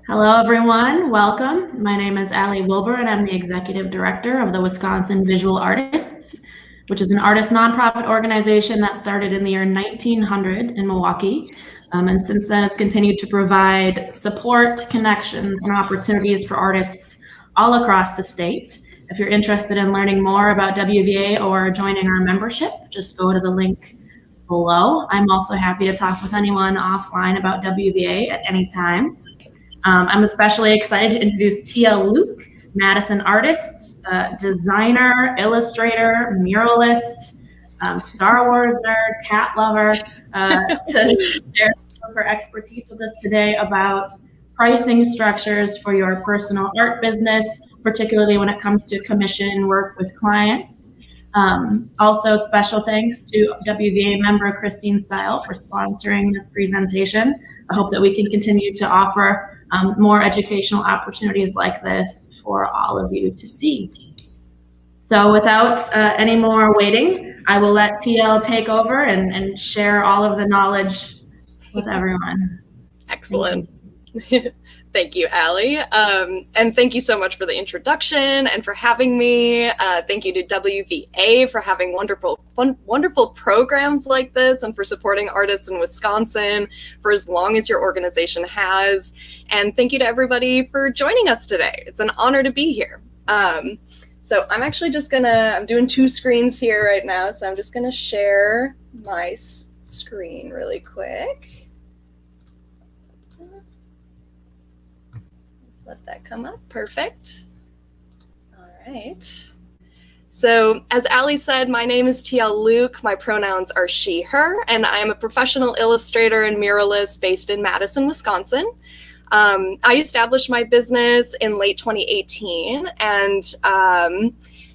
Hello, everyone. Welcome. My name is Allie Wilbur, and I'm the Executive Director of the Wisconsin Visual Artists, which is an artist nonprofit organization that started in the year 1900 in Milwaukee. And since then has continued to provide support, connections, and opportunities for artists all across the state. If you're interested in learning more about WVA or joining our membership, just go to the link below. I'm also happy to talk with anyone offline about WVA at any time. I'm especially excited to introduce TL Luke, Madison artist, designer, illustrator, muralist, Star Wars nerd, cat lover, to share her expertise with us today about pricing structures for your personal art business, particularly when it comes to commission work with clients. Also, special thanks to WVA member Christine Style for sponsoring this presentation. I hope that we can continue to offer more educational opportunities like this for all of you to see. So without any more waiting, I will let TL take over and share all of the knowledge with everyone. Excellent. Thank you, Allie. And thank you so much for the introduction and for having me. Thank you to WVA for having wonderful programs like this and for supporting artists in Wisconsin for as long as your organization has. And thank you to everybody for joining us today. It's an honor to be here. So I'm actually just I'm doing two screens here right now. So I'm just gonna share my screen really quick. Let that come up. Perfect. All right. So as Allie said, my name is TL Luke. My pronouns are she, her, and I am a professional illustrator and muralist based in Madison, Wisconsin. I established my business in late 2018, and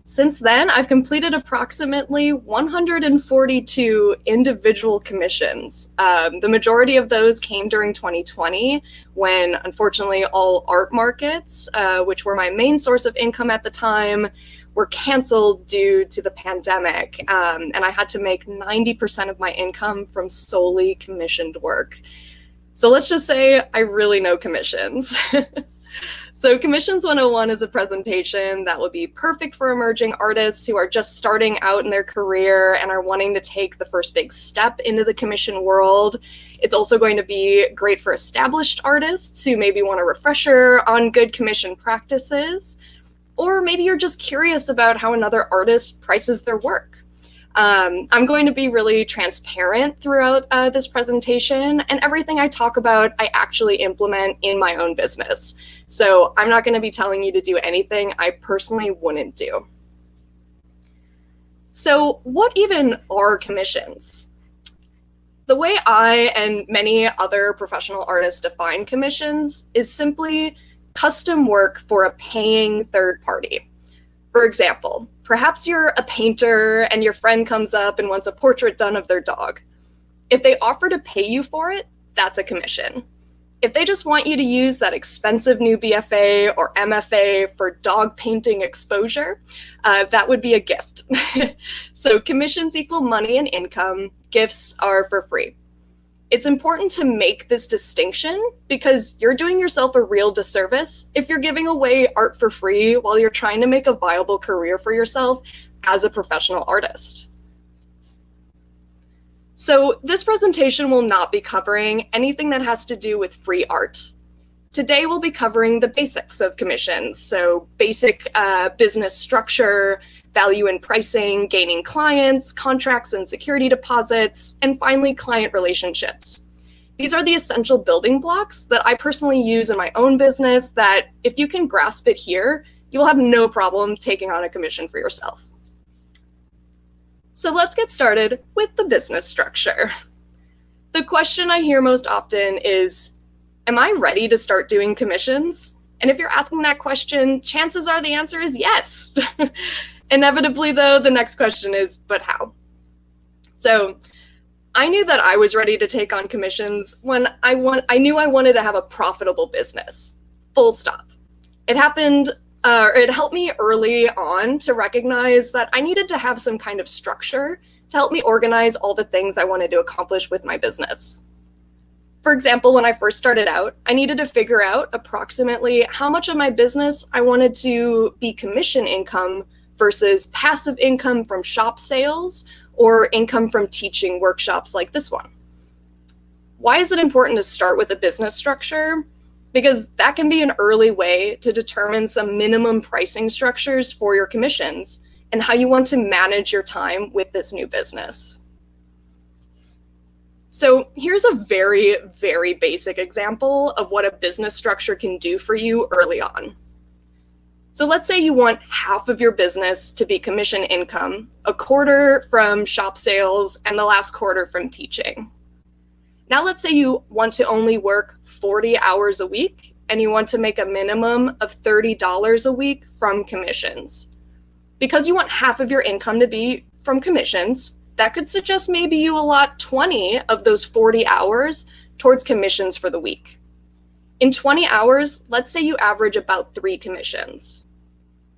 since then, I've completed approximately 142 individual commissions. The majority of those came during 2020, when unfortunately all art markets, which were my main source of income at the time, were canceled due to the pandemic. And I had to make 90% of my income from solely commissioned work. So let's just say I really know commissions. So Commissions 101 is a presentation that would be perfect for emerging artists who are just starting out in their career and are wanting to take the first big step into the commission world. It's also going to be great for established artists who maybe want a refresher on good commission practices, or maybe you're just curious about how another artist prices their work. I'm going to be really transparent throughout this presentation, and everything I talk about, I actually implement in my own business. So I'm not going to be telling you to do anything I personally wouldn't do. So what even are commissions? The way I and many other professional artists define commissions is simply custom work for a paying third party. For example, perhaps you're a painter and your friend comes up and wants a portrait done of their dog. If they offer to pay you for it, that's a commission. If they just want you to use that expensive new BFA or MFA for dog painting exposure, that would be a gift. So commissions equal money and income, gifts are for free. It's important to make this distinction because you're doing yourself a real disservice if you're giving away art for free while you're trying to make a viable career for yourself as a professional artist. So this presentation will not be covering anything that has to do with free art. Today we'll be covering the basics of commissions, so basic business structure, value and pricing, gaining clients, contracts and security deposits, and finally client relationships. These are the essential building blocks that I personally use in my own business that if you can grasp it here, you will have no problem taking on a commission for yourself. So let's get started with the business structure. The question I hear most often is, am I ready to start doing commissions? And if you're asking that question, chances are the answer is yes. Inevitably, though, the next question is, but how? So I knew that I was ready to take on commissions when I knew I wanted to have a profitable business, full stop. It helped me early on to recognize that I needed to have some kind of structure to help me organize all the things I wanted to accomplish with my business. For example, when I first started out, I needed to figure out approximately how much of my business I wanted to be commission income versus passive income from shop sales or income from teaching workshops like this one. Why is it important to start with a business structure? Because that can be an early way to determine some minimum pricing structures for your commissions and how you want to manage your time with this new business. So here's a very, very basic example of what a business structure can do for you early on. So let's say you want half of your business to be commission income, a quarter from shop sales, and the last quarter from teaching. Now let's say you want to only work 40 hours a week and you want to make a minimum of $30 a week from commissions. Because you want half of your income to be from commissions, that could suggest maybe you allot 20 of those 40 hours towards commissions for the week. In 20 hours, let's say you average about 3 commissions.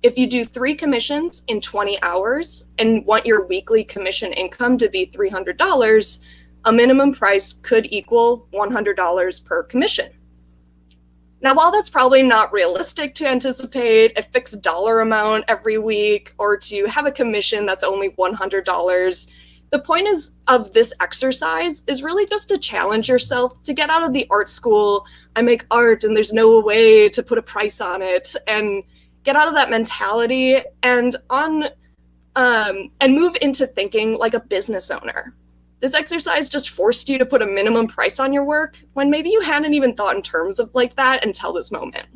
If you do 3 commissions in 20 hours and want your weekly commission income to be $300, a minimum price could equal $100 per commission. Now, while that's probably not realistic to anticipate a fixed dollar amount every week or to have a commission that's only $100, the point of this exercise is really just to challenge yourself to get out of the art school, I make art and there's no way to put a price on it, and get out of that mentality and move into thinking like a business owner. This exercise just forced you to put a minimum price on your work when maybe you hadn't even thought in terms of like that until this moment.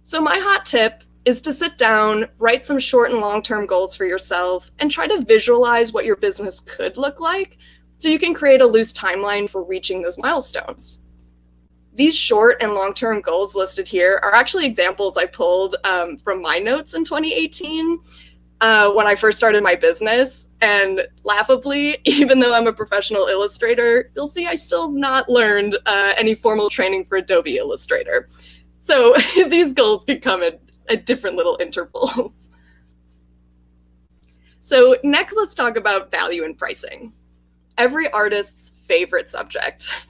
So my hot tip is to sit down, write some short and long-term goals for yourself, and try to visualize what your business could look like so you can create a loose timeline for reaching those milestones. These short and long-term goals listed here are actually examples I pulled from my notes in 2018 when I first started my business. And laughably, even though I'm a professional illustrator, you'll see I still have not learned any formal training for Adobe Illustrator. So these goals can come at different little intervals. So next, let's talk about value and pricing. Every artist's favorite subject.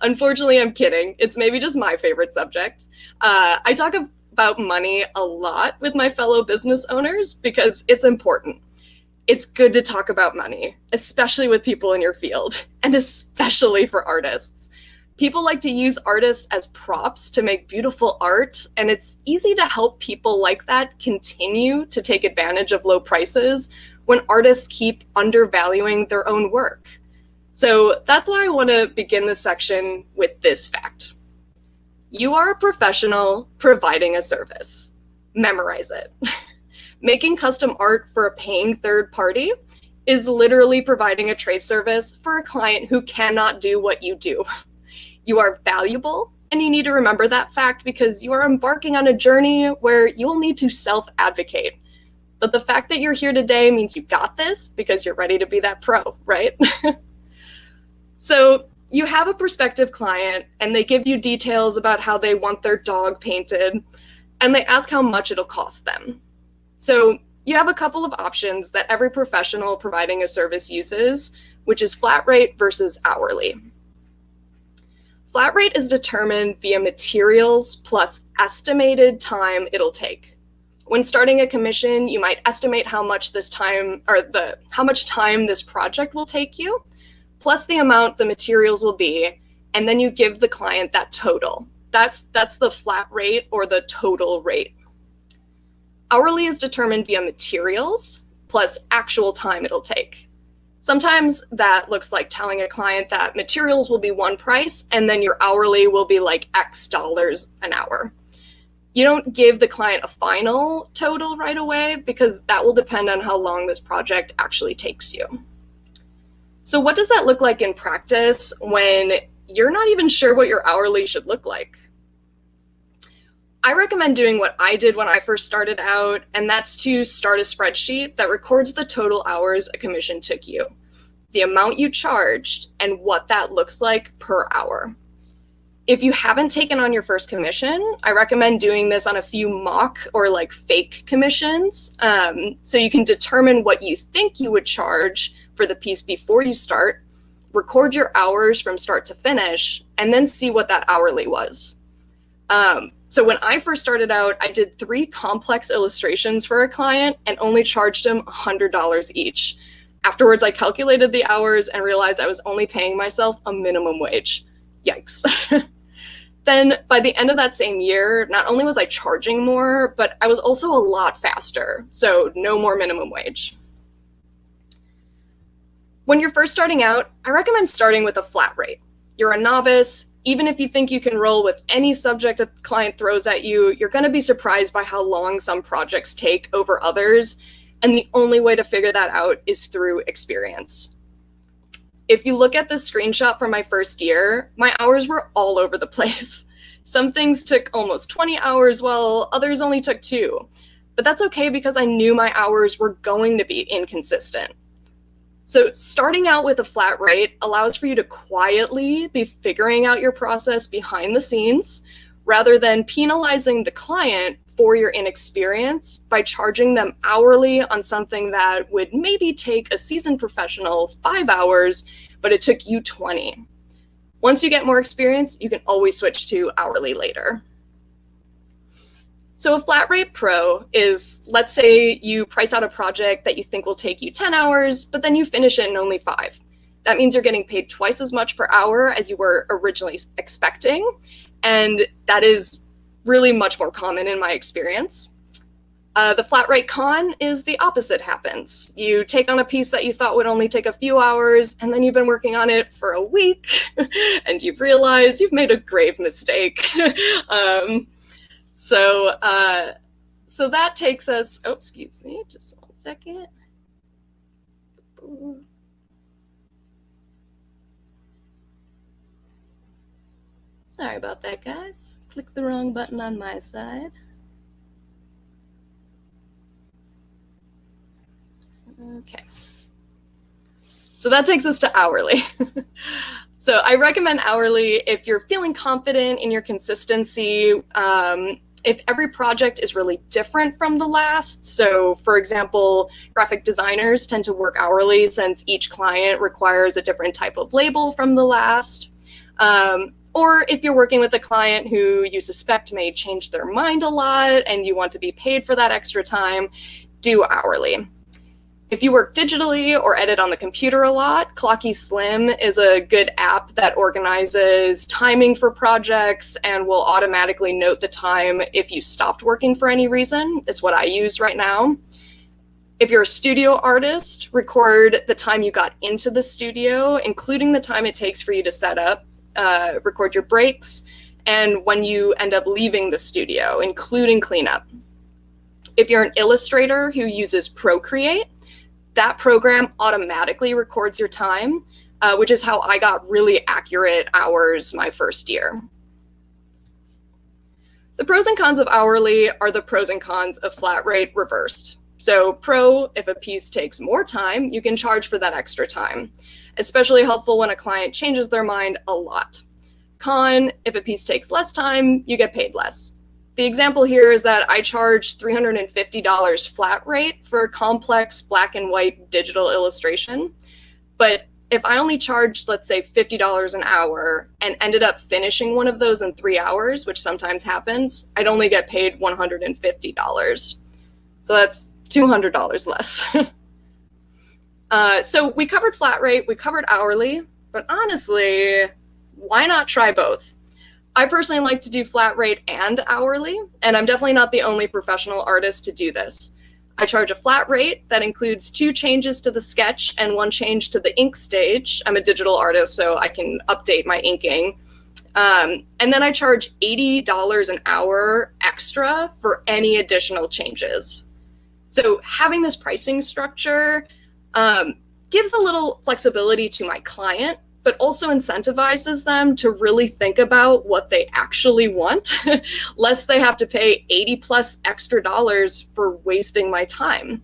Unfortunately, I'm kidding. It's maybe just my favorite subject. I talk about money a lot with my fellow business owners because it's important. It's good to talk about money, especially with people in your field, and especially for artists. People like to use artists as props to make beautiful art, and it's easy to help people like that continue to take advantage of low prices when artists keep undervaluing their own work. So that's why I want to begin this section with this fact. You are a professional providing a service. Memorize it. Making custom art for a paying third party is literally providing a trade service for a client who cannot do what you do. You are valuable, and you need to remember that fact because you are embarking on a journey where you'll need to self-advocate. But the fact that you're here today means you got this because you're ready to be that pro, right? So you have a prospective client and they give you details about how they want their dog painted, and they ask how much it'll cost them. So you have a couple of options that every professional providing a service uses, which is flat rate versus hourly. Flat rate is determined via materials plus estimated time it'll take. When starting a commission, you might estimate how much time this project will take you, plus the amount the materials will be, and then you give the client that total. That's the flat rate or the total rate. Hourly is determined via materials plus actual time it'll take. Sometimes that looks like telling a client that materials will be one price and then your hourly will be like X dollars an hour. You don't give the client a final total right away because that will depend on how long this project actually takes you. So what does that look like in practice when you're not even sure what your hourly should look like? I recommend doing what I did when I first started out, and that's to start a spreadsheet that records the total hours a commission took you, the amount you charged, and what that looks like per hour. If you haven't taken on your first commission, I recommend doing this on a few mock or like fake commissions, so you can determine what you think you would charge for the piece before you start, record your hours from start to finish, and then see what that hourly was. So when I first started out, I did 3 complex illustrations for a client and only charged him $100 each. Afterwards, I calculated the hours and realized I was only paying myself a minimum wage. Yikes. Then by the end of that same year, not only was I charging more, but I was also a lot faster. So no more minimum wage. When you're first starting out, I recommend starting with a flat rate. You're a novice. Even if you think you can roll with any subject a client throws at you, you're going to be surprised by how long some projects take over others. And the only way to figure that out is through experience. If you look at the screenshot from my first year, my hours were all over the place. Some things took almost 20 hours, while others only took 2. But that's okay because I knew my hours were going to be inconsistent. So starting out with a flat rate allows for you to quietly be figuring out your process behind the scenes, rather than penalizing the client for your inexperience by charging them hourly on something that would maybe take a seasoned professional 5 hours, but it took you 20. Once you get more experience, you can always switch to hourly later. So a flat rate pro is, let's say you price out a project that you think will take you 10 hours, but then you finish it in only 5. That means you're getting paid twice as much per hour as you were originally expecting. And that is really much more common in my experience. The flat rate con is the opposite happens. You take on a piece that you thought would only take a few hours, and then you've been working on it for a week, and you've realized you've made a grave mistake. So that takes us, oh, excuse me, just 1 second. Sorry about that, guys. Click the wrong button on my side. Okay. So that takes us to hourly. So I recommend hourly if you're feeling confident in your consistency, if every project is really different from the last. So for example, graphic designers tend to work hourly since each client requires a different type of label from the last. Or if you're working with a client who you suspect may change their mind a lot and you want to be paid for that extra time, do hourly. If you work digitally or edit on the computer a lot, Clocky Slim is a good app that organizes timing for projects and will automatically note the time if you stopped working for any reason. It's what I use right now. If you're a studio artist, record the time you got into the studio, including the time it takes for you to set up, record your breaks, and when you end up leaving the studio, including cleanup. If you're an illustrator who uses Procreate, that program automatically records your time, which is how I got really accurate hours my first year. The pros and cons of hourly are the pros and cons of flat rate reversed. So pro, if a piece takes more time, you can charge for that extra time, especially helpful when a client changes their mind a lot. Con, if a piece takes less time, you get paid less. The example here is that I charge $350 flat rate for a complex black and white digital illustration. But if I only charged, let's say, $50 an hour and ended up finishing one of those in 3 hours, which sometimes happens, I'd only get paid $150. So that's $200 less. So we covered flat rate, we covered hourly, but honestly, why not try both? I personally like to do flat rate and hourly, and I'm definitely not the only professional artist to do this. I charge a flat rate that includes 2 changes to the sketch and 1 change to the ink stage. I'm a digital artist, so I can update my inking. And then I charge $80 an hour extra for any additional changes. So having this pricing structure gives a little flexibility to my client, but also incentivizes them to really think about what they actually want, lest they have to pay 80 plus extra dollars for wasting my time.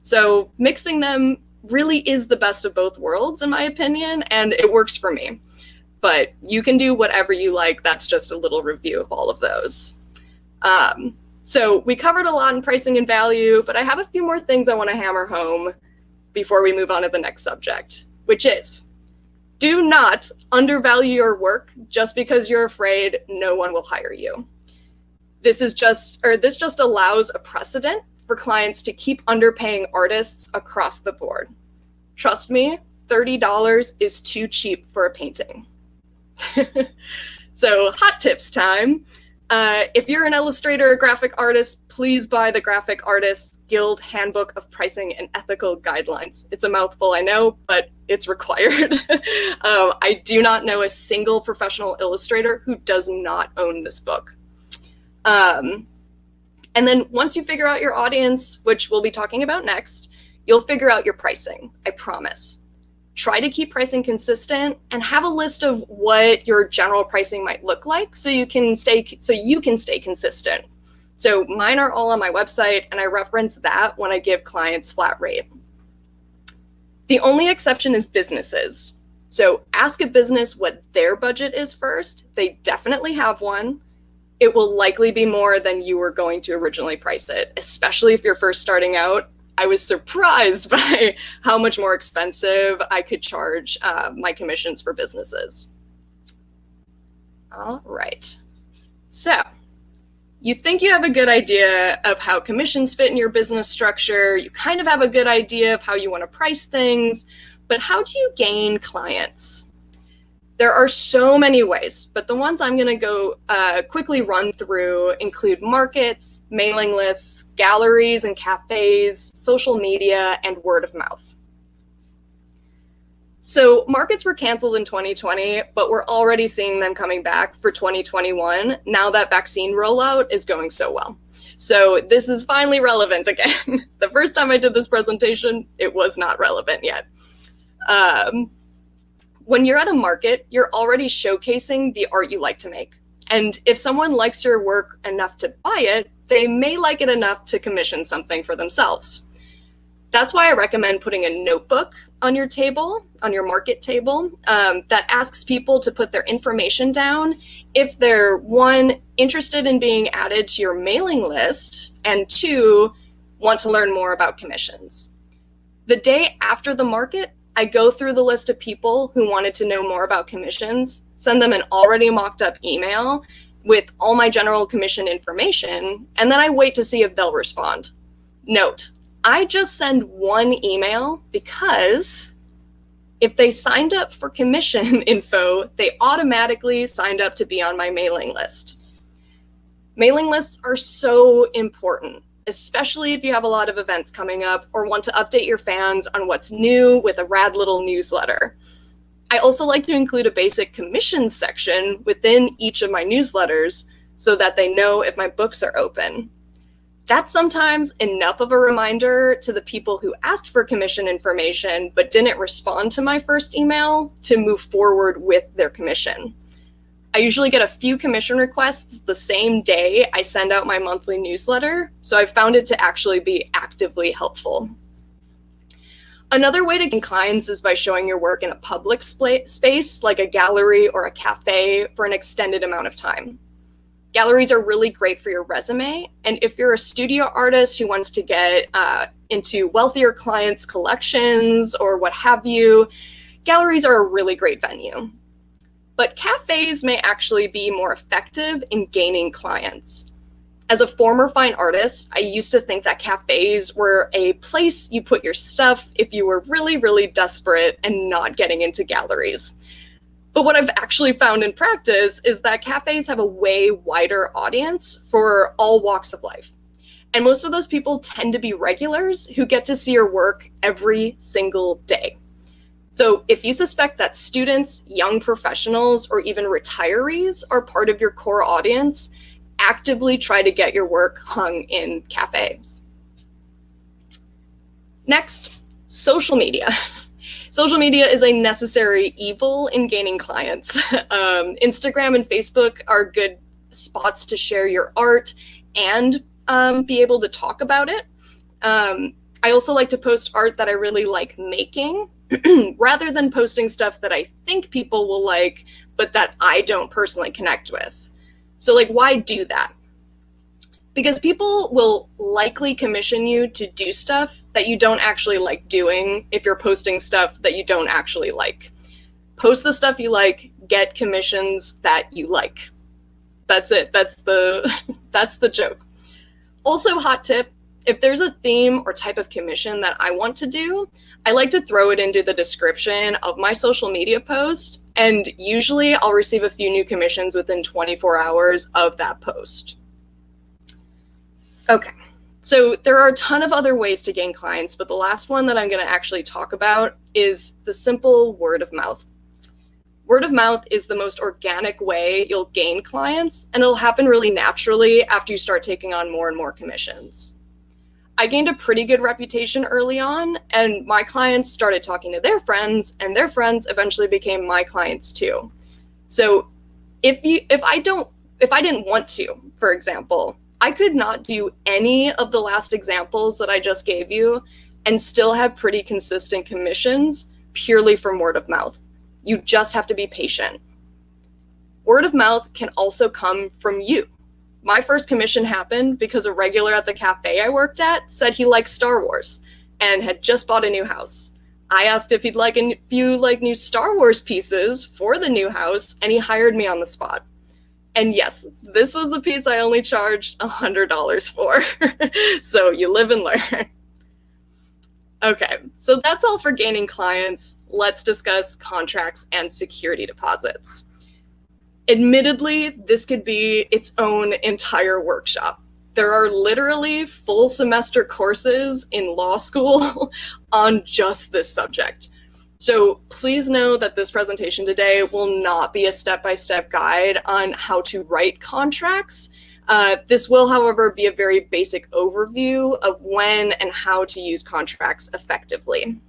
So mixing them really is the best of both worlds, in my opinion, and it works for me. But you can do whatever you like. That's just a little review of all of those. So we covered a lot in pricing and value, but I have a few more things I want to hammer home before we move on to the next subject, which is Do not undervalue your work just because you're afraid no one will hire you. This just allows a precedent for clients to keep underpaying artists across the board. Trust me, $30 is too cheap for a painting. So hot tips time. If you're an illustrator or graphic artist, please buy the Graphic Artists Guild Handbook of Pricing and Ethical Guidelines. It's a mouthful, I know, but it's required. I do not know a single professional illustrator who does not own this book. And then once you figure out your audience, which we'll be talking about next, you'll figure out your pricing, I promise. Try to keep pricing consistent and have a list of what your general pricing might look like so you can stay consistent. So mine are all on my website, and I reference that when I give clients flat rate. The only exception is businesses. So ask a business what their budget is first. They definitely have one. It will likely be more than you were going to originally price it, especially if you're first starting out. I was surprised by how much more expensive I could charge my commissions for businesses. All right. So you think you have a good idea of how commissions fit in your business structure. You kind of have a good idea of how you want to price things, but how do you gain clients? There are so many ways, but the ones I'm going to go quickly run through include markets, mailing lists, galleries and cafes, social media, and word of mouth. So markets were canceled in 2020, but we're already seeing them coming back for 2021 now that vaccine rollout is going so well. So this is finally relevant again. The first time I did this presentation, it was not relevant yet. When you're at a market, you're already showcasing the art you like to make. And if someone likes your work enough to buy it, they may like it enough to commission something for themselves. That's why I recommend putting a notebook on your table, on your market table, that asks people to put their information down if they're, one, interested in being added to your mailing list, and two, want to learn more about commissions. The day after the market, I go through the list of people who wanted to know more about commissions, send them an already mocked up email with all my general commission information, and then I wait to see if they'll respond. Note, I just send one email because if they signed up for commission info, they automatically signed up to be on my mailing list. Mailing lists are so important, especially if you have a lot of events coming up or want to update your fans on what's new with a rad little newsletter. I also like to include a basic commissions section within each of my newsletters so that they know if my books are open. That's sometimes enough of a reminder to the people who asked for commission information but didn't respond to my first email to move forward with their commission. I usually get a few commission requests the same day I send out my monthly newsletter, so I've found it to actually be actively helpful. Another way to gain clients is by showing your work in a public space like a gallery or a cafe for an extended amount of time. Galleries are really great for your resume, and if you're a studio artist who wants to get into wealthier clients' collections or what have you, galleries are a really great venue. But cafes may actually be more effective in gaining clients. As a former fine artist, I used to think that cafes were a place you put your stuff if you were really, really desperate and not getting into galleries. But what I've actually found in practice is that cafes have a way wider audience for all walks of life. And most of those people tend to be regulars who get to see your work every single day. So if you suspect that students, young professionals, or even retirees are part of your core audience, actively try to get your work hung in cafes. Next, social media. Social media is a necessary evil in gaining clients. Instagram and Facebook are good spots to share your art and be able to talk about it. I also like to post art that I really like making rather than posting stuff that I think people will like, but that I don't personally connect with. So like, why do that? Because people will likely commission you to do stuff that you don't actually like doing if you're posting stuff that you don't actually like. Post the stuff you like, get commissions that you like. That's it. That's the joke. Also, hot tip, if there's a theme or type of commission that I want to do, I like to throw it into the description of my social media post, and usually I'll receive a few new commissions within 24 hours of that post. Okay, so there are a ton of other ways to gain clients, but the last one that I'm going to actually talk about is the simple word of mouth. Word of mouth is the most organic way you'll gain clients, and it'll happen really naturally after you start taking on more and more commissions. I gained a pretty good reputation early on, and my clients started talking to their friends, and their friends eventually became my clients too. So if I didn't want to, for example, I could not do any of the last examples that I just gave you and still have pretty consistent commissions purely from word of mouth. You just have to be patient. Word of mouth can also come from you. My first commission happened because a regular at the cafe I worked at said he liked Star Wars and had just bought a new house. I asked if he'd like a few new Star Wars pieces for the new house, and he hired me on the spot. And yes, this was the piece I only charged $100 for. So you live and learn. Okay, so that's all for gaining clients. Let's discuss contracts and security deposits. Admittedly, this could be its own entire workshop. There are literally full semester courses in law school on just this subject. So please know that this presentation today will not be a step-by-step guide on how to write contracts. This will, however, be a very basic overview of when and how to use contracts effectively.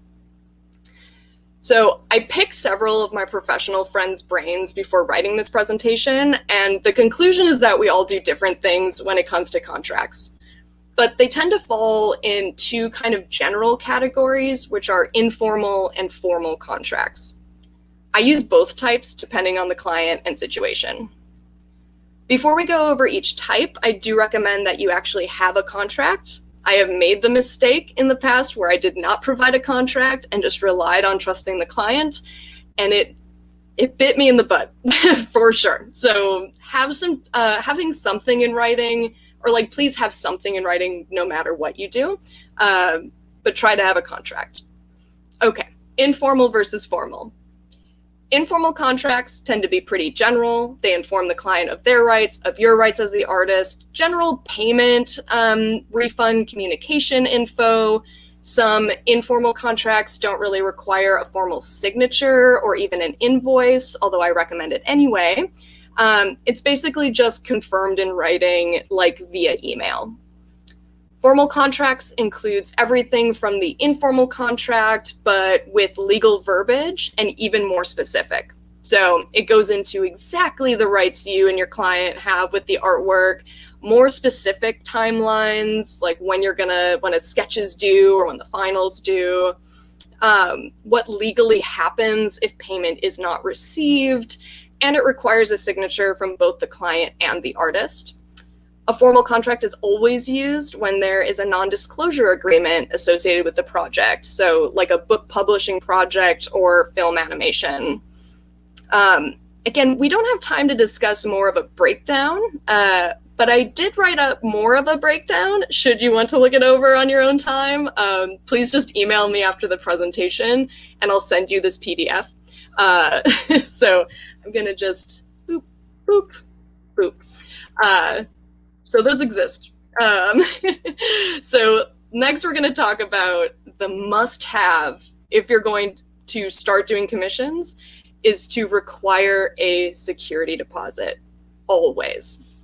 So I picked several of my professional friends' brains before writing this presentation, and the conclusion is that we all do different things when it comes to contracts. But they tend to fall in two kind of general categories, which are informal and formal contracts. I use both types depending on the client and situation. Before we go over each type, I do recommend that you actually have a contract. I have made the mistake in the past where I did not provide a contract and just relied on trusting the client, and it bit me in the butt for sure. So having something in writing, or please have something in writing no matter what you do, but try to have a contract. Okay, informal versus formal. Informal contracts tend to be pretty general. They inform the client of their rights, of your rights as the artist, general payment, refund, communication info. Some informal contracts don't really require a formal signature or even an invoice, although I recommend it anyway. It's basically just confirmed in writing, via email. Formal contracts includes everything from the informal contract, but with legal verbiage and even more specific. So it goes into exactly the rights you and your client have with the artwork, more specific timelines, like when a sketch is due or when the final's due, what legally happens if payment is not received, and it requires a signature from both the client and the artist. A formal contract is always used when there is a non-disclosure agreement associated with the project, so like a book publishing project or film animation. Again, we don't have time to discuss more of a breakdown, but I did write up more of a breakdown. Should you want to look it over on your own time, please just email me after the presentation and I'll send you this PDF. So I'm gonna just boop, boop, boop. So those exist. So next we're gonna talk about the must-have if you're going to start doing commissions is to require a security deposit, always.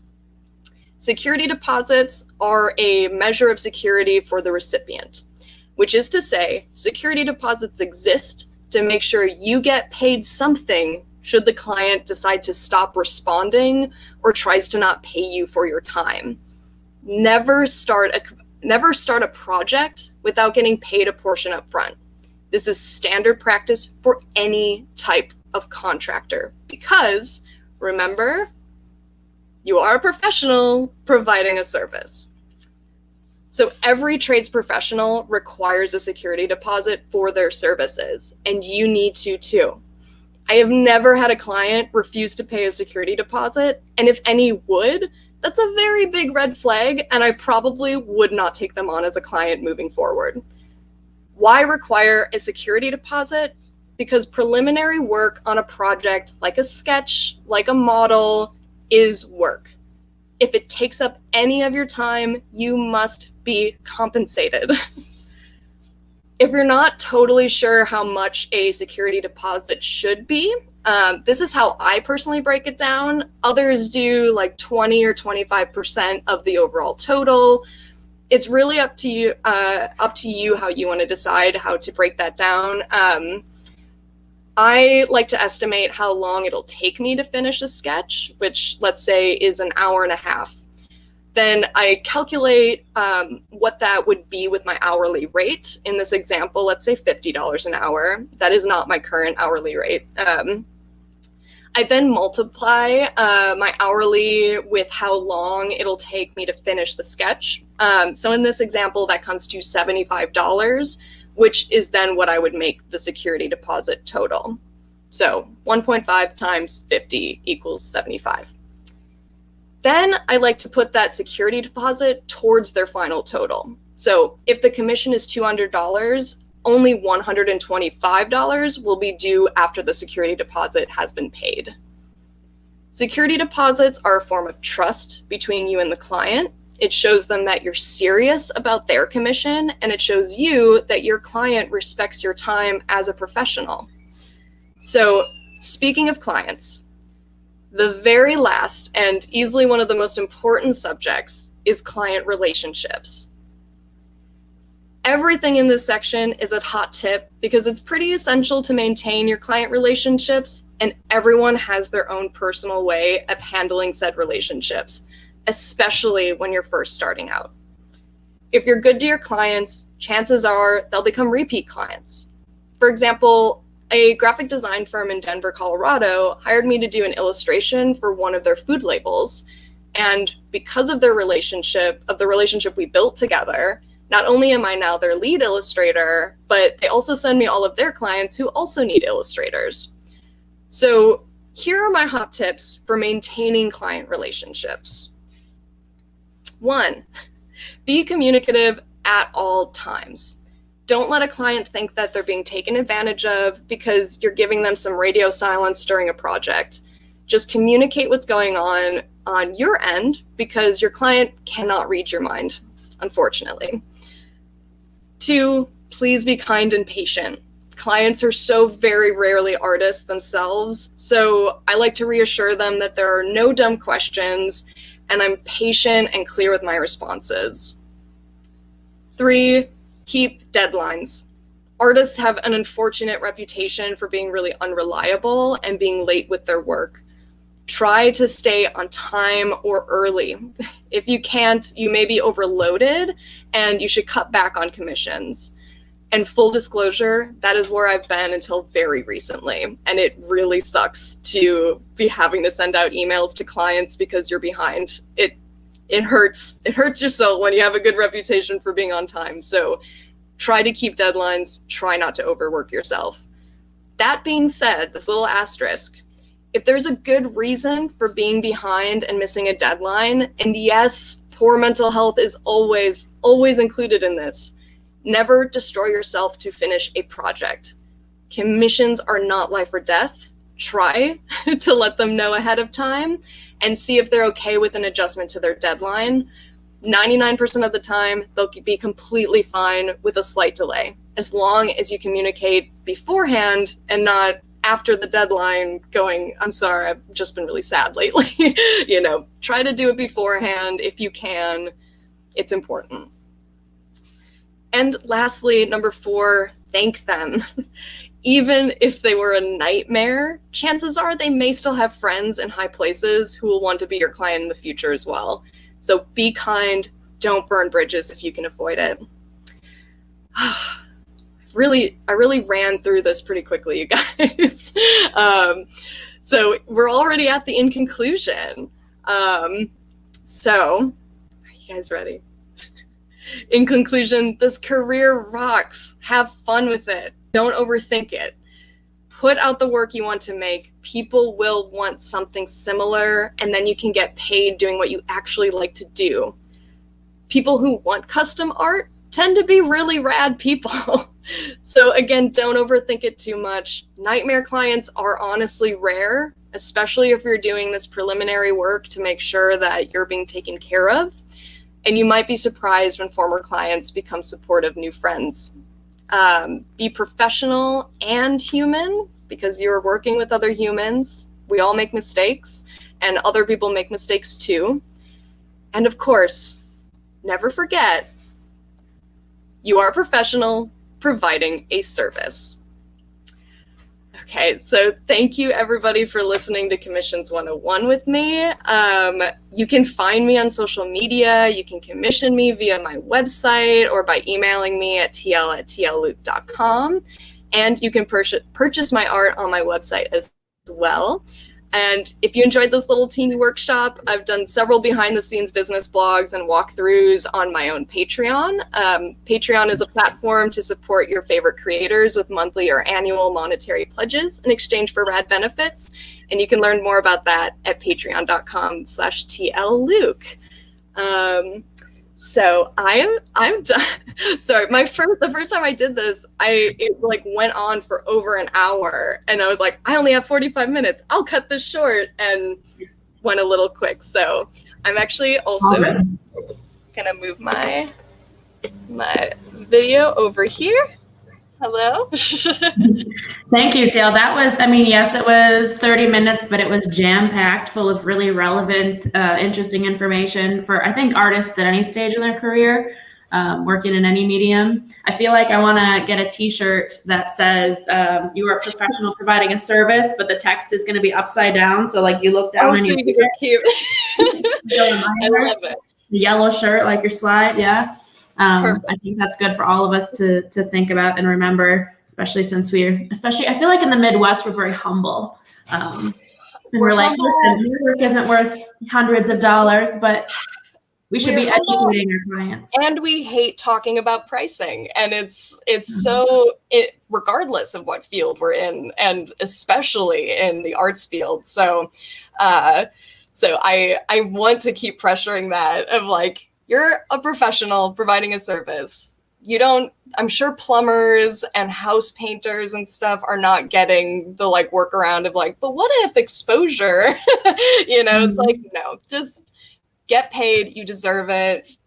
Security deposits are a measure of security for the recipient, which is to say, security deposits exist to make sure you get paid something should the client decide to stop responding or tries to not pay you for your time. Never start a project without getting paid a portion up front. This is standard practice for any type of contractor because, remember, you are a professional providing a service. So every trades professional requires a security deposit for their services, and you need to too. I have never had a client refuse to pay a security deposit, and if any would, that's a very big red flag, and I probably would not take them on as a client moving forward. Why require a security deposit? Because preliminary work on a project, like a sketch, like a model, is work. If it takes up any of your time, you must be compensated. If you're not totally sure how much a security deposit should be, this is how I personally break it down. Others do like 20 or 25% of the overall total. It's really up to you how you want to decide how to break that down. I like to estimate how long it'll take me to finish a sketch, which let's say is an hour and a half. Then I calculate what that would be with my hourly rate. In this example, let's say $50 an hour. That is not my current hourly rate. I then multiply my hourly with how long it'll take me to finish the sketch. So in this example, that comes to $75, which is then what I would make the security deposit total. So 1.5 times 50 equals 75. Then I like to put that security deposit towards their final total. So if the commission is $200, only $125 will be due after the security deposit has been paid. Security deposits are a form of trust between you and the client. It shows them that you're serious about their commission, and it shows you that your client respects your time as a professional. So, speaking of clients, the very last and easily one of the most important subjects is client relationships. Everything in this section is a hot tip because it's pretty essential to maintain your client relationships, and everyone has their own personal way of handling said relationships, especially when you're first starting out. If you're good to your clients, chances are they'll become repeat clients. For example, a graphic design firm in Denver, Colorado hired me to do an illustration for one of their food labels. And because of the relationship we built together, not only am I now their lead illustrator, but they also send me all of their clients who also need illustrators. So here are my hot tips for maintaining client relationships. 1, be communicative at all times. Don't let a client think that they're being taken advantage of because you're giving them some radio silence during a project. Just communicate what's going on your end because your client cannot read your mind, unfortunately. 2, please be kind and patient. Clients are so very rarely artists themselves, so I like to reassure them that there are no dumb questions and I'm patient and clear with my responses. 3, keep deadlines. Artists have an unfortunate reputation for being really unreliable and being late with their work. Try to stay on time or early. If you can't, you may be overloaded and you should cut back on commissions. And full disclosure, that is where I've been until very recently. And it really sucks to be having to send out emails to clients because you're behind. It hurts. It hurts your soul when you have a good reputation for being on time. So try to keep deadlines. Try not to overwork yourself. That being said, this little asterisk, if there's a good reason for being behind and missing a deadline, and yes, poor mental health is always included in this, never destroy yourself to finish a project. Commissions are not life or death. Try to let them know ahead of time and see if they're okay with an adjustment to their deadline. 99% of the time, they'll be completely fine with a slight delay, as long as you communicate beforehand and not after the deadline going, I'm sorry, I've just been really sad lately. Try to do it beforehand if you can. It's important. And lastly, number 4, thank them. Even if they were a nightmare, chances are they may still have friends in high places who will want to be your client in the future as well. So be kind, don't burn bridges if you can avoid it. I really ran through this pretty quickly, you guys. So we're already at the in conclusion. So are you guys ready? In conclusion, this career rocks. Have fun with it. Don't overthink it. put out the work you want to make, people will want something similar, and then you can get paid doing what you actually like to do. People who want custom art tend to be really rad people. So again, don't overthink it too much. Nightmare clients are honestly rare, especially if you're doing this preliminary work to make sure that you're being taken care of. And you might be surprised when former clients become supportive new friends. Be professional and human, because you're working with other humans. We all make mistakes, and other people make mistakes too. And of course, never forget, you are a professional providing a service. Okay, so thank you everybody for listening to Commissions 101 with me. You can find me on social media. You can commission me via my website or by emailing me at tl@tlluke.com. And you can purchase my art on my website as well. And if you enjoyed this little teeny workshop, I've done several behind-the-scenes business blogs and walkthroughs on my own Patreon. Patreon is a platform to support your favorite creators with monthly or annual monetary pledges in exchange for rad benefits. And you can learn more about that at patreon.com/tlluke. So I'm done. Sorry, the first time I did this, it like went on for over an hour, and I was like, I only have 45 minutes. I'll cut this short, and went a little quick. So I'm actually also gonna move my video over here. Hello. Thank you, Teal. That was, I mean, yes, it was 30 minutes, but it was jam-packed full of really relevant, interesting information for, I think, artists at any stage in their career, working in any medium. I feel like I want to get a t-shirt that says, you are a professional providing a service, but the text is going to be upside down. So like you look down and so you can keep. I love it. The yellow shirt, like your slide. Yeah. I think that's good for all of us to think about and remember, especially since I feel like in the Midwest, we're very humble. And we're like, listen, your work isn't worth hundreds of dollars, but we should be educating our clients. And we hate talking about pricing. And it's regardless of what field we're in, and especially in the arts field. So I want to keep pressuring that of like, you're a professional providing a service. I'm sure plumbers and house painters and stuff are not getting the like workaround of like, but what if exposure? It's like, no, just get paid. You deserve it.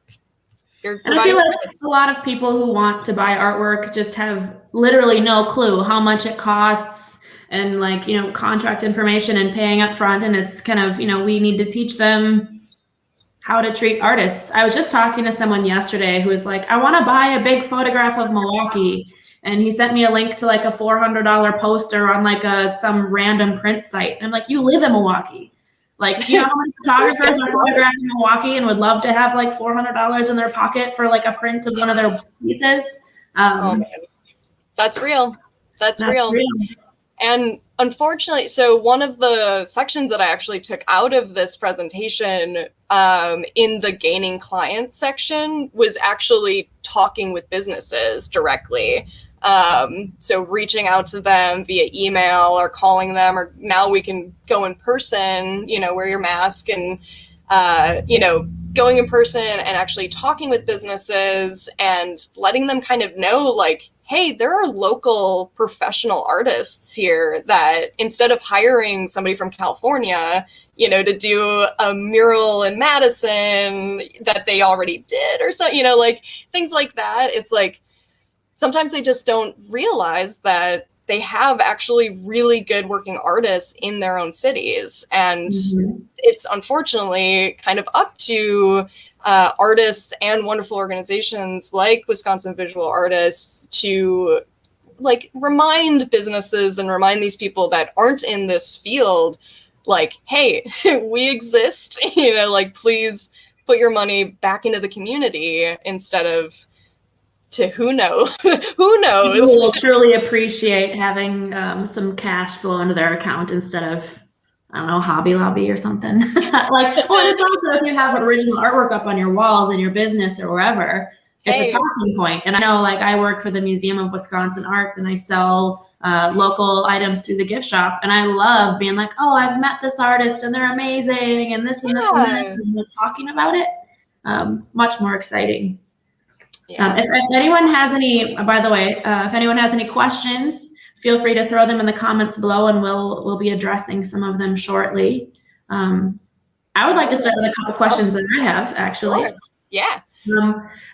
And I feel like a lot of people who want to buy artwork just have literally no clue how much it costs and like, contract information and paying up front. And it's kind of, we need to teach them how to treat artists. I was just talking to someone yesterday who was like, I want to buy a big photograph of Milwaukee. And he sent me a link to like a $400 poster on like some random print site. And I'm like, you live in Milwaukee. Like, how many photographers are photographing Milwaukee and would love to have like $400 in their pocket for like a print of one of their pieces? That's real. That's real. And unfortunately, so one of the sections that I actually took out of this presentation in the gaining clients section was actually talking with businesses directly. So reaching out to them via email or calling them, or now we can go in person, wear your mask and, going in person and actually talking with businesses and letting them kind of know like, hey, there are local professional artists here that instead of hiring somebody from California, to do a mural in Madison that they already did or so, like things like that. It's like, sometimes they just don't realize that they have actually really good working artists in their own cities. And it's unfortunately kind of up to artists and wonderful organizations like Wisconsin Visual Artists to like remind businesses and remind these people that aren't in this field, like, hey, we exist, like, please put your money back into the community instead of to who knows. Who knows? People will truly appreciate having some cash flow into their account instead of, I don't know, Hobby Lobby or something. Like, well, it's also if you have original artwork up on your walls in your business or wherever, it's a Hey. talking point. And I know, like, I work for the Museum of Wisconsin Art, and I sell local items through the gift shop. And I love being like, oh, I've met this artist and they're amazing, and this and this and this, and we're talking about it. Much more exciting. Yeah. If anyone has any, by the way, if anyone has any questions, feel free to throw them in the comments below, and we'll be addressing some of them shortly. I would like to start with a couple questions that I have, actually. Sure. Yeah.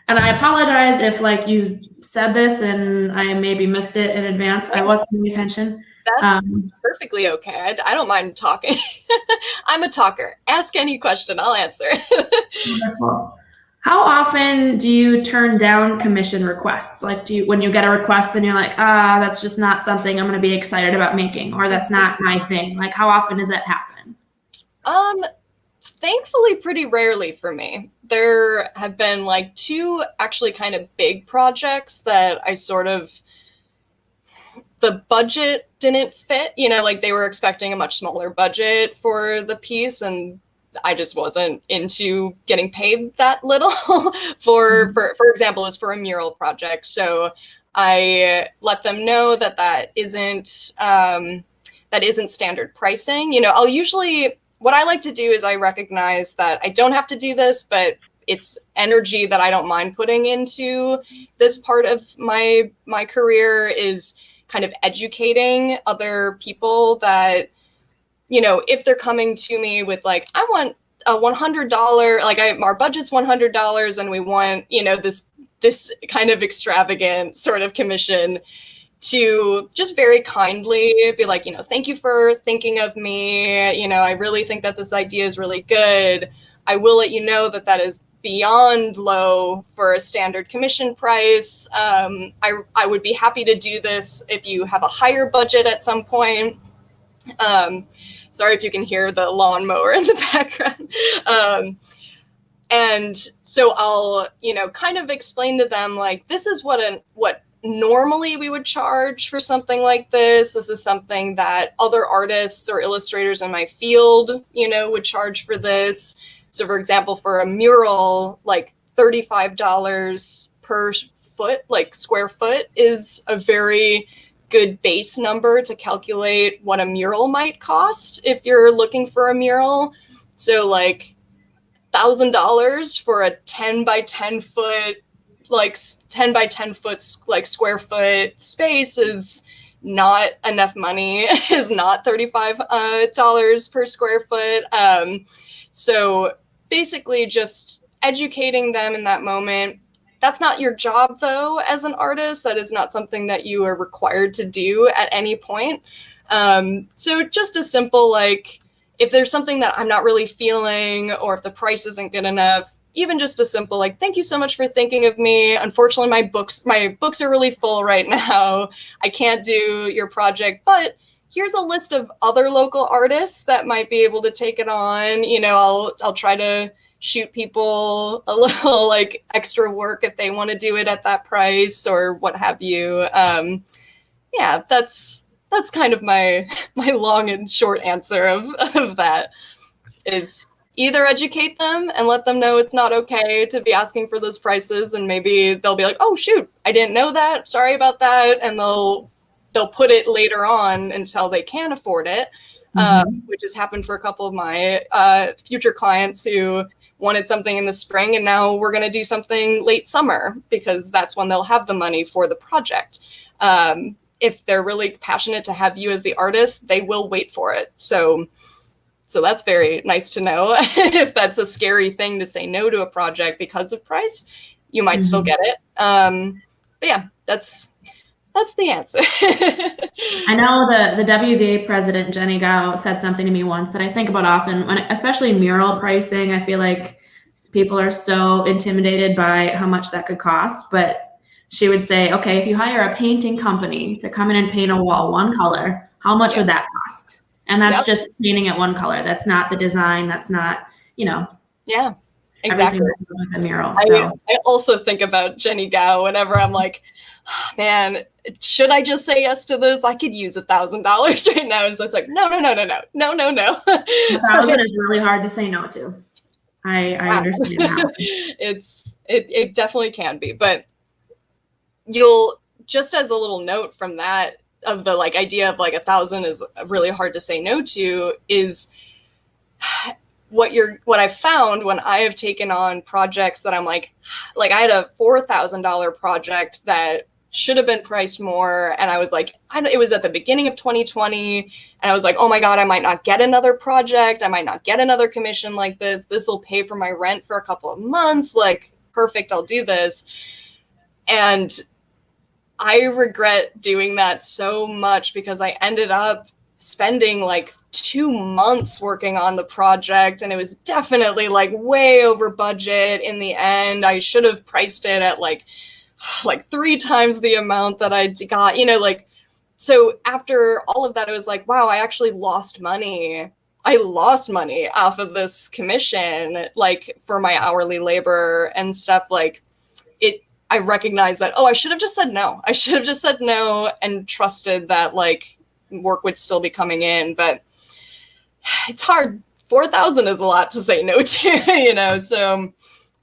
And I apologize if, like, you said this and I maybe missed it in advance. I wasn't paying attention. That's perfectly okay. I don't mind talking. I'm a talker. Ask any question, I'll answer. Wonderful. How often do you turn down commission requests? Like, when you get a request and you're like, that's just not something I'm going to be excited about making, or that's not my thing? Like, how often does that happen? Thankfully, pretty rarely for me. There have been like 2 actually kind of big projects that I sort of, the budget didn't fit, like they were expecting a much smaller budget for the piece, and I just wasn't into getting paid that little for example, it was for a mural project. So I let them know that isn't standard pricing. I'll usually, what I like to do is I recognize that I don't have to do this, but it's energy that I don't mind putting into this part of my career, is kind of educating other people that, if they're coming to me with like, I want a $100, like our budget's $100 and we want, this kind of extravagant sort of commission, to just very kindly be like, thank you for thinking of me. I really think that this idea is really good. I will let you know that is beyond low for a standard commission price. I would be happy to do this if you have a higher budget at some point. Sorry if you can hear the lawnmower in the background. And so I'll, kind of explain to them, like, this is what normally we would charge for something like this. This is something that other artists or illustrators in my field, would charge for this. So for example, for a mural, like $35 per foot, like square foot, is a very good base number to calculate what a mural might cost if you're looking for a mural. So like $1,000 for a 10 by 10 foot, like 10 by 10 foot, like square foot space is not enough money, is not $35 per square foot. So basically just educating them in that moment. That's not your job, though, as an artist. That is not something that you are required to do at any point. So just a simple, like, if there's something that I'm not really feeling, or if the price isn't good enough, even just a simple, like, thank you so much for thinking of me. Unfortunately, my books are really full right now. I can't do your project, but here's a list of other local artists that might be able to take it on. I'll try to shoot people a little like extra work if they want to do it at that price or what have you. Yeah, that's kind of my long and short answer of that, is either educate them and let them know it's not okay to be asking for those prices, and maybe they'll be like, oh shoot, I didn't know that, sorry about that, and they'll put it later on until they can afford it, which has happened for a couple of my future clients who wanted something in the spring, and now we're going to do something late summer because that's when they'll have the money for the project. If they're really passionate to have you as the artist, they will wait for it. So that's very nice to know. If that's a scary thing to say no to a project because of price, you might still get it. But yeah, that's the answer. I know the WVA president, Jenny Gao, said something to me once that I think about often, especially mural pricing. I feel like people are so intimidated by how much that could cost, but she would say, okay, if you hire a painting company to come in and paint a wall one color, how much would that cost? And that's just painting it one color. That's not the design. That's not, Yeah, exactly. With a mural. I also think about Jenny Gao whenever I'm like, oh, man, should I just say yes to this? I could use $1,000 right now. So it's like, no. 1,000 is really hard to say no to. I understand that. It definitely can be, but you'll, just as a little note from that, of the like idea of like 1,000 is really hard to say no to, is what I found when I have taken on projects that I'm like I had a $4,000 project that should have been priced more, and I was like, it was at the beginning of 2020, and I was like, oh my god, I might not get another project, I might not get another commission like this will pay for my rent for a couple of months, like perfect, I'll do this. And I regret doing that so much, because I ended up spending like 2 months working on the project, and it was definitely like way over budget in the end. I should have priced it at like 3 times the amount that I got, like, so after all of that, it was like, wow, I actually lost money. I lost money off of this commission, like for my hourly labor and stuff. Like, I recognize that, I should have just said no. I should have just said no and trusted that like work would still be coming in, but it's hard. 4,000 is a lot to say no to, so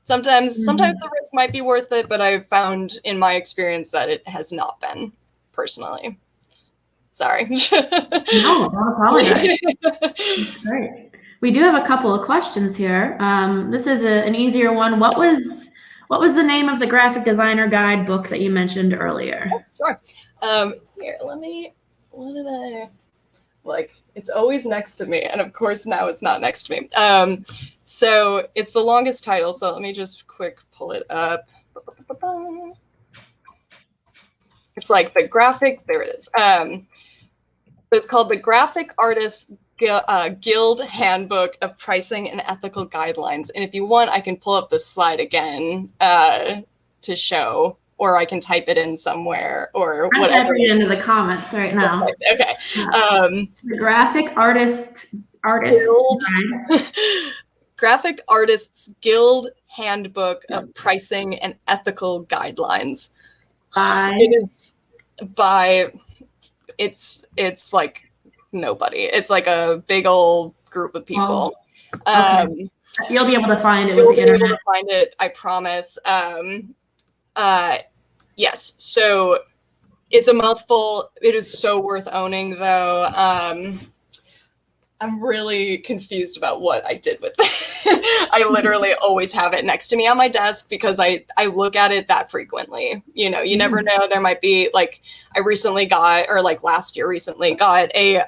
sometimes the risk might be worth it, but I've found in my experience that it has not been, personally. Sorry. No, don't apologize. Great. We do have a couple of questions here. This is an easier one. What was the name of the graphic designer guidebook that you mentioned earlier? Sure. Here, it's always next to me, and of course now it's not next to me. So it's the longest title, so let me just quick pull it up. It's like the graphic, there it is. It's called the Graphic Artists Guild Handbook of Pricing and Ethical Guidelines. And if you want, I can pull up the slide again to show, or I can type it in somewhere, or whatever. I'm typing it into the comments right now. Okay. The Graphic Artists Graphic Artists Guild Handbook of Pricing and Ethical Guidelines. It's like nobody. It's like a big old group of people. Okay. You'll be able to find it with the internet. You'll be able to find it, I promise. Yes, so it's a mouthful. It is so worth owning, though. I'm really confused about what I did with it. I literally always have it next to me on my desk because I look at it that frequently. You never know. There might be like, I recently got, or like last year recently got a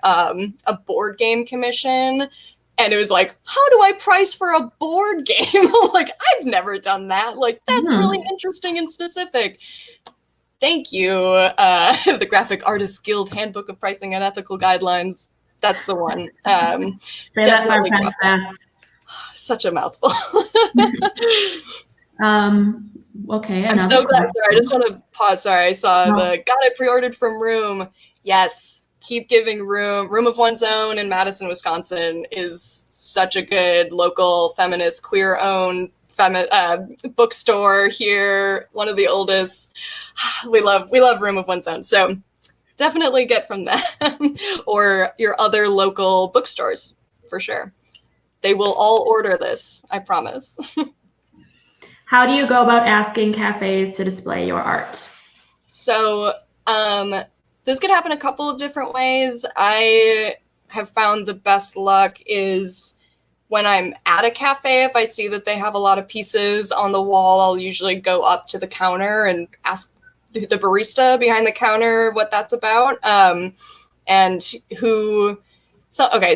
board game commission. And it was like, how do I price for a board game? Like, I've never done that. Like, that's really interesting and specific. Thank you. The Graphic Artists Guild Handbook of Pricing and Ethical Guidelines. That's the one. Say that 5 times fast. Such a mouthful. Okay. I'm so glad. Sorry, I just want to pause. Sorry, I saw got it pre-ordered from Room. Yes, keep giving Room. Room of One's Own in Madison, Wisconsin is such a good local feminist, queer-owned bookstore here. One of the oldest. We love Room of One's Own. So definitely get from them or your other local bookstores for sure. They will all order this, I promise. How do you go about asking cafes to display your art? So this could happen a couple of different ways. I have found the best luck is when I'm at a cafe. If I see that they have a lot of pieces on the wall, I'll usually go up to the counter and ask the barista behind the counter what that's about.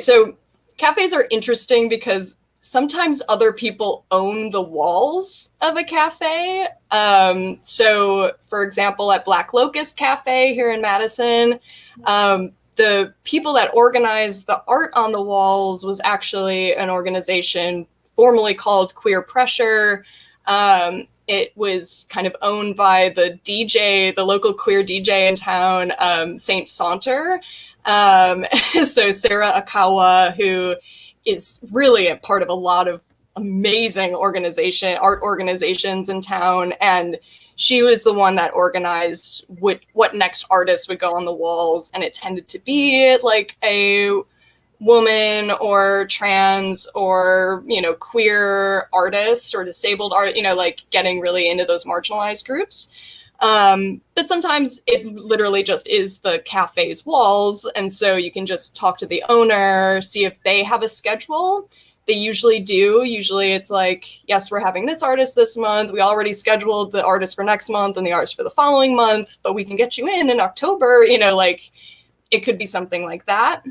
So cafes are interesting because sometimes other people own the walls of a cafe. So for example, at Black Locust Cafe here in Madison, the people that organized the art on the walls was actually an organization formerly called Queer Pressure. It was kind of owned by the DJ, the local queer DJ in town, Saint Saunter. So Sarah Akawa, who is really a part of a lot of amazing art organizations in town. And she was the one that organized what next artists would go on the walls. And it tended to be like a woman or trans or, queer artists or disabled art, like getting really into those marginalized groups. But sometimes it literally just is the cafe's walls. And so you can just talk to the owner, see if they have a schedule. They usually do. Usually it's like, yes, we're having this artist this month. We already scheduled the artist for next month and the artist for the following month, but we can get you in October, like it could be something like that.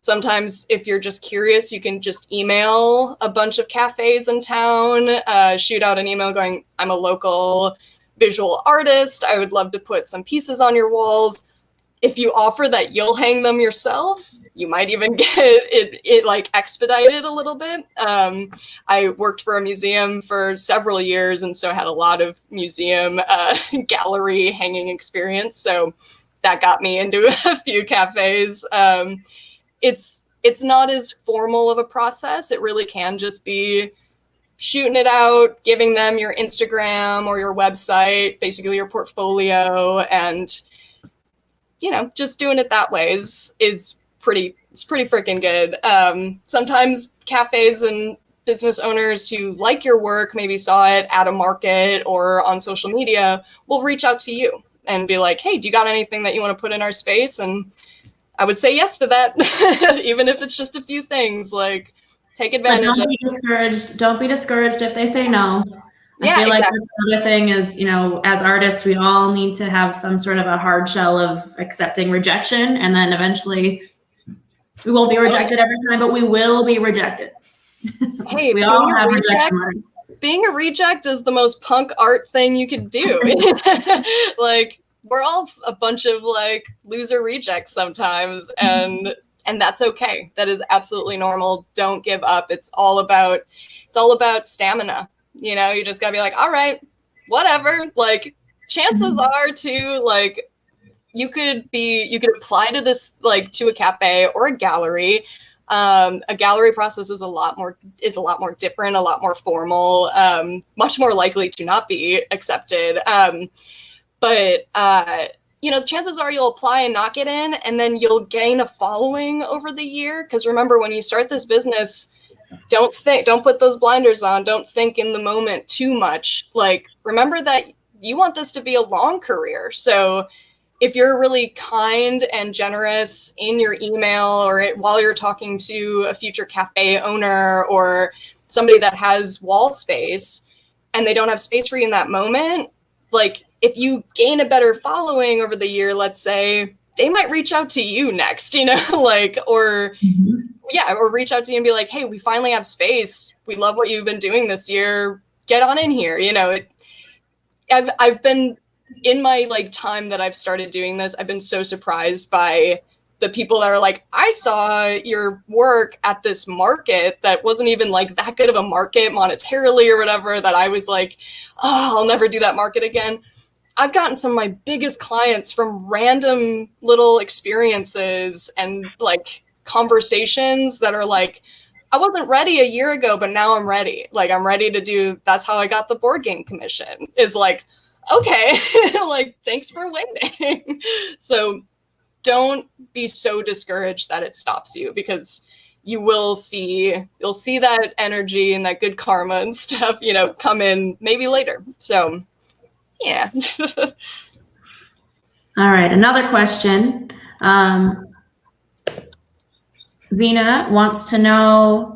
Sometimes if you're just curious, you can just email a bunch of cafes in town, shoot out an email going, I'm a local visual artist. I would love to put some pieces on your walls. If you offer that you'll hang them yourselves, you might even get it like expedited a little bit. I worked for a museum for several years, and so had a lot of museum gallery hanging experience. So that got me into a few cafes. It's not as formal of a process. It really can just be shooting it out, giving them your Instagram or your website, basically your portfolio, and just doing it that way is pretty freaking good. Sometimes cafes and business owners who like your work, maybe saw it at a market or on social media, will reach out to you and be like, hey, do you got anything that you want to put in our space? And I would say yes to that, even if it's just a few things. Like, take advantage of it. Don't be discouraged if they say no. Yeah, I feel like exactly. the other thing is, as artists, we all need to have some sort of a hard shell of accepting rejection, and then eventually we won't be rejected every time, but we will be rejected. Hey, we all have rejection marks. Being a reject is the most punk art thing you could do. Like, we're all a bunch of like loser rejects sometimes, and that's okay. That is absolutely normal. Don't give up. It's all about stamina. You just gotta be like, all right, whatever. Like, chances are too, like, you could apply to this, like, to a cafe or a gallery. A gallery process is a lot more different, a lot more formal, much more likely to not be accepted. But chances are you'll apply and not get in, and then you'll gain a following over the year. Because remember, when you start this business, don't put those blinders on. Don't think in the moment too much. Like, remember that you want this to be a long career. So if you're really kind and generous in your email or while you're talking to a future cafe owner or somebody that has wall space and they don't have space for you in that moment, like, if you gain a better following over the year, let's say, they might reach out to you next, like, or or reach out to you and be like, hey, we finally have space. We love what you've been doing this year. Get on in here. I've been, in my like time that I've started doing this, I've been so surprised by the people that are like, I saw your work at this market that wasn't even like that good of a market monetarily or whatever, that I was like, oh, I'll never do that market again. I've gotten some of my biggest clients from random little experiences and like conversations that are like, I wasn't ready a year ago, but now I'm ready. Like, I'm ready to do, that's how I got the board game commission, is like, okay, like, thanks for waiting. So don't be so discouraged that it stops you, because you'll see that energy and that good karma and stuff, come in maybe later. So yeah. All right, another question. Zena wants to know,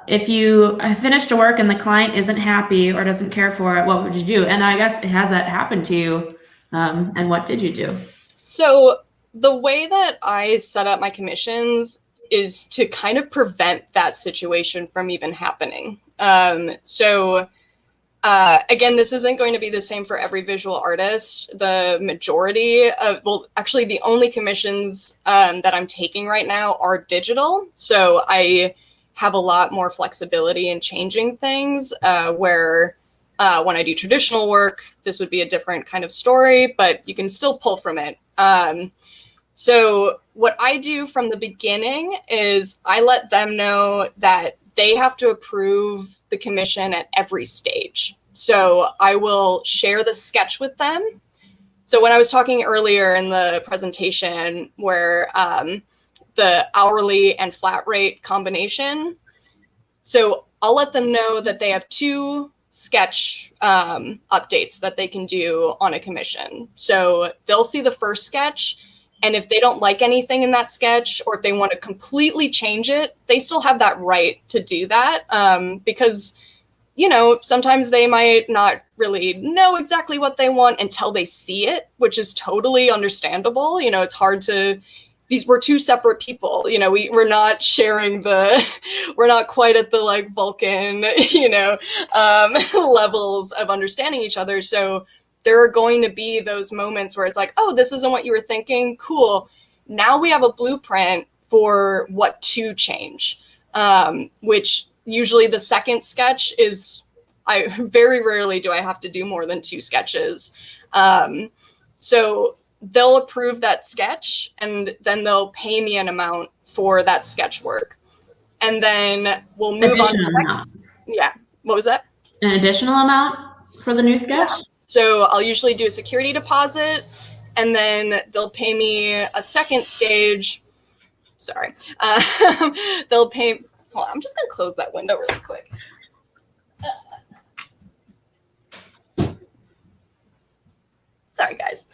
if you finished a work and the client isn't happy or doesn't care for it, what would you do? And I guess, has that happened to you? And what did you do? So the way that I set up my commissions is to kind of prevent that situation from even happening. Again, this isn't going to be the same for every visual artist. The majority of, actually the only commissions that I'm taking right now are digital. So I have a lot more flexibility in changing things, where when I do traditional work, this would be a different kind of story, but you can still pull from it. So what I do from the beginning is I let them know that they have to approve the commission at every stage. So I will share the sketch with them. So when I was talking earlier in the presentation where the hourly and flat rate combination. So I'll let them know that they have 2 sketch updates that they can do on a commission. So they'll see the first sketch, and if they don't like anything in that sketch, or if they want to completely change it, they still have that right to do that, because, sometimes they might not really know exactly what they want until they see it, which is totally understandable. It's hard to, we're 2 separate people, we're not sharing we're not quite at the like Vulcan, levels of understanding each other. So there are going to be those moments where it's like, oh, this isn't what you were thinking. Cool. Now we have a blueprint for what to change, which usually the second sketch is, very rarely do I have to do more than 2 sketches. So they'll approve that sketch, and then they'll pay me an amount for that sketch work. And then we'll move on. Yeah. What was that? An additional amount for the new sketch? Yeah. So I'll usually do a security deposit, and then they'll pay me a second stage. Sorry. They'll pay, hold on, I'm just gonna close that window really quick. Sorry, guys.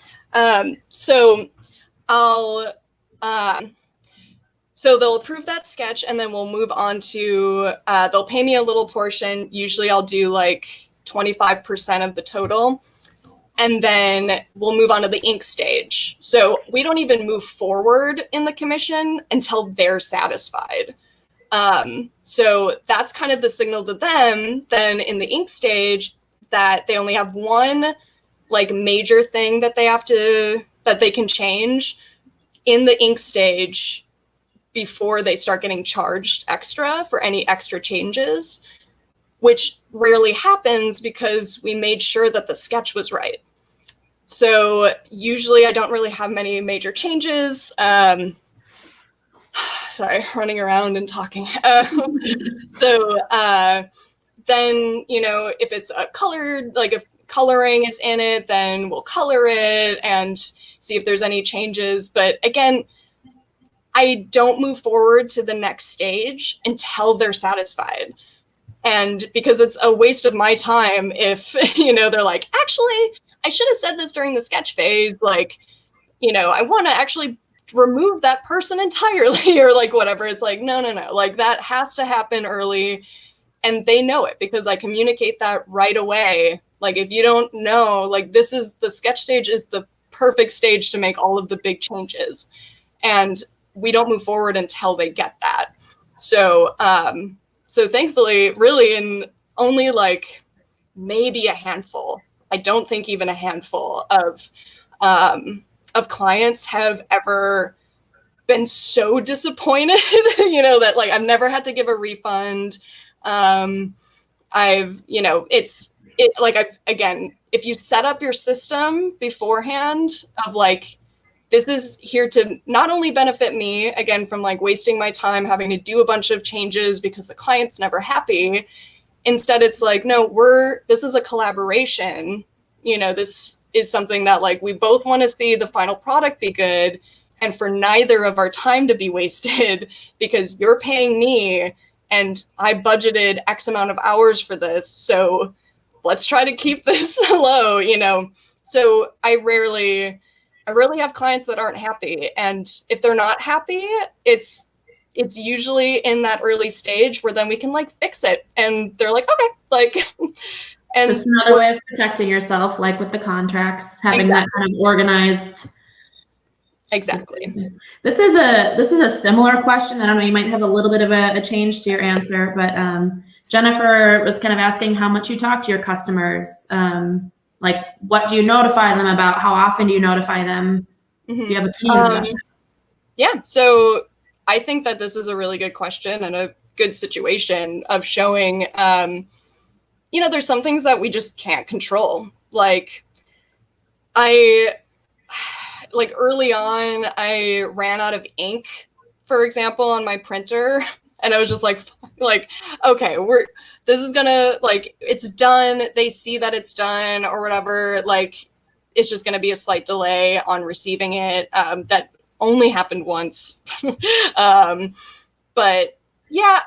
So they'll approve that sketch, and then we'll move on to, they'll pay me a little portion. Usually I'll do like 25% of the total. And then we'll move on to the ink stage. So we don't even move forward in the commission until they're satisfied. So that's kind of the signal to them then in the ink stage that they only have one like major thing that they can change in the ink stage before they start getting charged extra for any extra changes, which rarely happens because we made sure that the sketch was right. So usually I don't really have many major changes. Sorry, running around and talking. So then, if it's a colored, like if coloring is in it, then we'll color it and see if there's any changes. But again, I don't move forward to the next stage until they're satisfied. And because it's a waste of my time if, they're like, actually, I should have said this during the sketch phase. Like, I want to actually remove that person entirely or like whatever. It's like, no. Like that has to happen early. And they know it because I communicate that right away. Like if you don't know, like the sketch stage is the perfect stage to make all of the big changes. And we don't move forward until they get that. So, so thankfully, really in only like maybe a handful, I don't think even a handful of clients have ever been so disappointed, that like I've never had to give a refund. Again, if you set up your system beforehand of like, this is here to not only benefit me, again, from like wasting my time having to do a bunch of changes because the client's never happy. Instead, it's like, no, this is a collaboration. This is something that like we both want to see the final product be good, and for neither of our time to be wasted because you're paying me and I budgeted X amount of hours for this. So let's try to keep this low, So I rarely have clients that aren't happy. And if they're not happy, it's usually in that early stage where then we can like fix it. And they're like, okay, like, and just another way of protecting yourself, like with the contracts, having that kind of organized. Exactly. This is a similar question. I don't know, you might have a little bit of a change to your answer, but Jennifer was kind of asking how much you talk to your customers. Like, what do you notify them about? How often do you notify them? Mm-hmm. Do you have opinions about that? Yeah, so I think that this is a really good question and a good situation of showing, there's some things that we just can't control. Like, early on, I ran out of ink, for example, on my printer. And I was just like, okay, this is gonna, like, it's done. They see that it's done or whatever. Like, it's just gonna be a slight delay on receiving it. That only happened once. But yeah,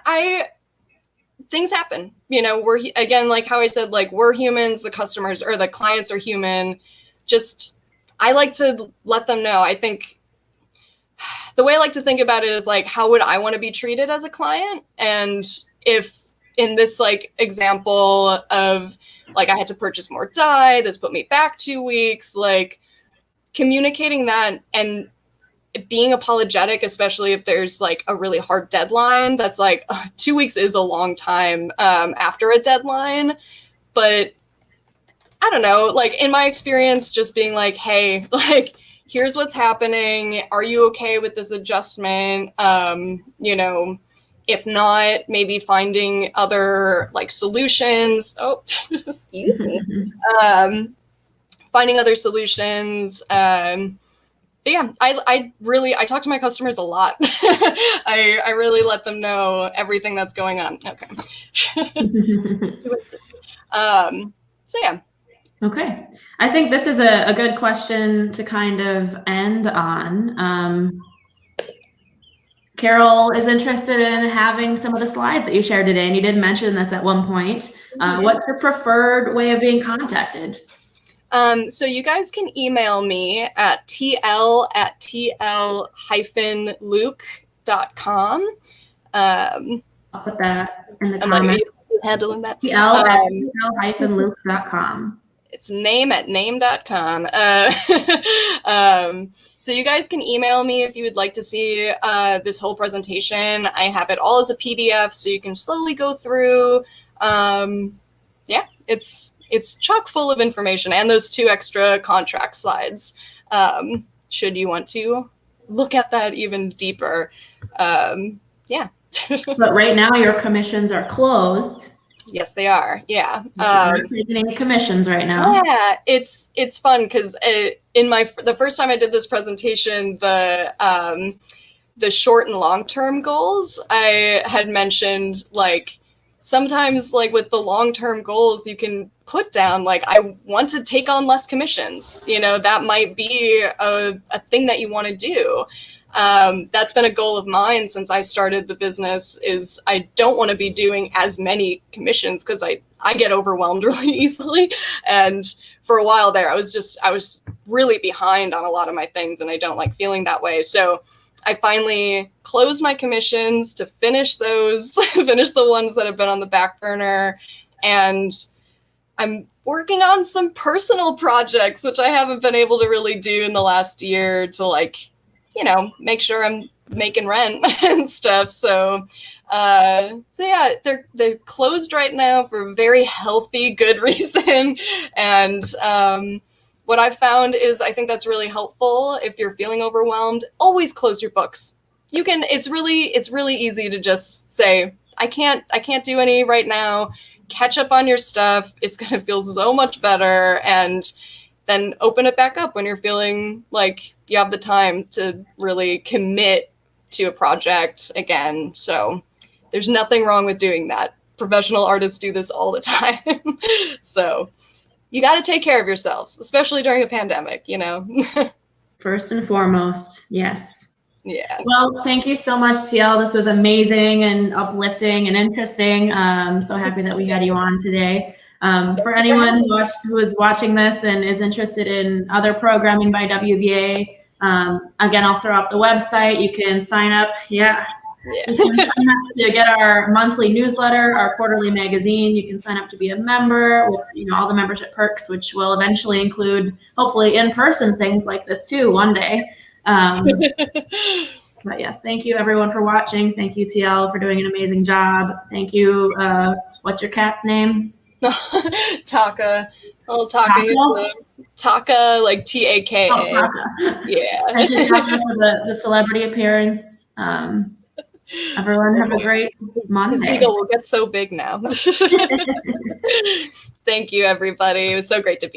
things happen, you know, we're, again, like how I said, like, we're humans, the customers or the clients are human. Just, I like to let them know. I think the way I like to think about it is like, how would I want to be treated as a client? And if in this like example of like, I had to purchase more dye, this put me back 2 weeks, like communicating that and being apologetic, especially if there's like a really hard deadline, that's like 2 weeks is a long time after a deadline. But I don't know, like in my experience, just being like, hey, like, here's what's happening. Are you okay with this adjustment? You know, if not, maybe finding other like solutions. Oh, excuse me. Finding other solutions. But yeah, I talk to my customers a lot. I really let them know everything that's going on. Okay. So yeah. Okay. I think this is a good question to kind of end on. Carol is interested in having some of the slides that you shared today, and you did mention this at one point. What's your preferred way of being contacted? So you guys can email me at tl@tl-luke.com. I'll put that in the comments. Handling that. tl@tl-luke.com. It's name@name.com. So you guys can email me if you would like to see this whole presentation. I have it all as a PDF, so you can slowly go through. Yeah, it's chock full of information, and those 2 extra contract slides, should you want to look at that even deeper. Yeah. But right now your commissions are closed. Yes, they are. Yeah. Not taking any commissions right now. Yeah, it's fun because in the first time I did this presentation, the short and long term goals, I had mentioned like sometimes like with the long term goals, you can put down like, I want to take on less commissions. You know, that might be a thing that you want to do. That's been a goal of mine since I started the business, is I don't want to be doing as many commissions because I get overwhelmed really easily. And for a while there, I was really behind on a lot of my things, and I don't like feeling that way. So I finally closed my commissions to finish those, finish the ones that have been on the back burner. And I'm working on some personal projects, which I haven't been able to really do in the last year to like, you know, make sure I'm making rent and stuff. So yeah, they're closed right now for a very healthy, good reason. And what I've found is I think that's really helpful. If you're feeling overwhelmed, always close your books. You can, it's really easy to just say, I can't do any right now. Catch up on your stuff. It's going to feel so much better. And then open it back up when you're feeling like you have the time to really commit to a project again. So there's nothing wrong with doing that. Professional artists do this all the time. So you got to take care of yourselves, especially during a pandemic, you know. First and foremost, yes. Yeah. Well, thank you so much, TL. This was amazing and uplifting and interesting. So happy that we had you on today. For anyone who is watching this and is interested in other programming by WVA, again, I'll throw up the website. You can sign up. Yeah. You can sign up to get our monthly newsletter, our quarterly magazine. You can sign up to be a member with, you know, all the membership perks, which will eventually include, hopefully, in-person things like this too one day. But yes, thank you everyone for watching. Thank you, TL, for doing an amazing job. Thank you. What's your cat's name? Taka. Oh, Taka. Taka, like Taka. Oh, Taka. Yeah. Thank you, Taka, for the celebrity appearance. Everyone have a great Monday. His ego will get so big now. Thank you, everybody. It was so great to be here.